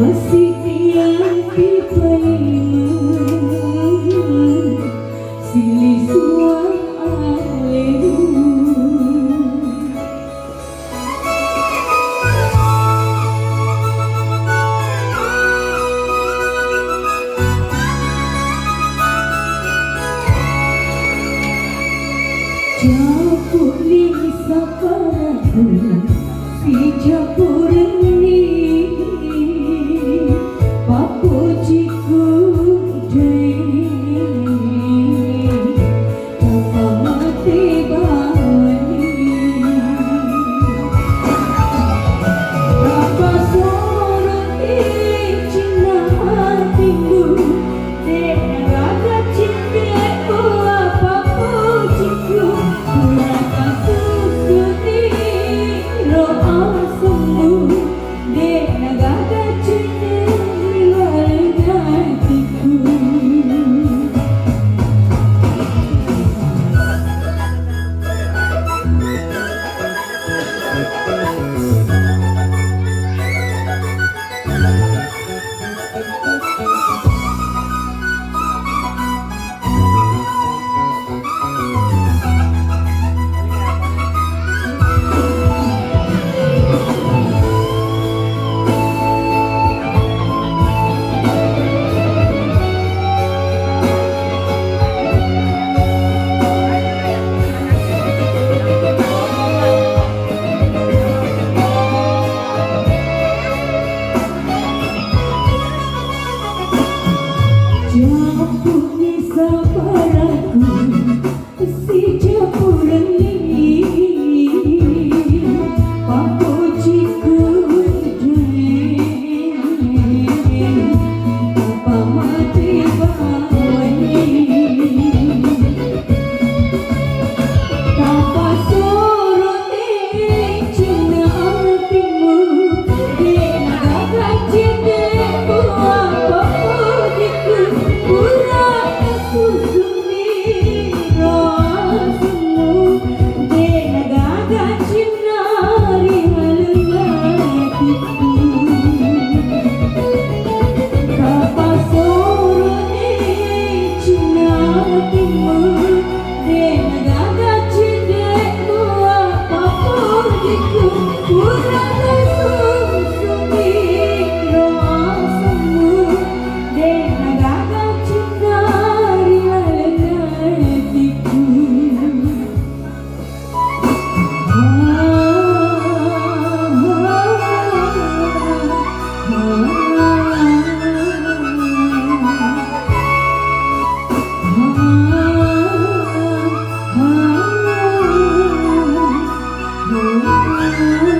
Masih tiada payah silih suang alemu. Japur ni saparaku si japur ni papo jiku dai tapa mati bani tapa soroti cinta hatiku raga cinta apa jiku raga susuni roa sembuh de naga cinta Japur ni saparaku si japur ni papo jiku dai tapa mati bani tapa soroti cinta hatimu de naga cinta apa jiku susuni rasmu de naga cinari halatiku tapa sorone cinatimu de naga cintaku apa jiku urana susuni rasmu de naga cinari halatiku. Ah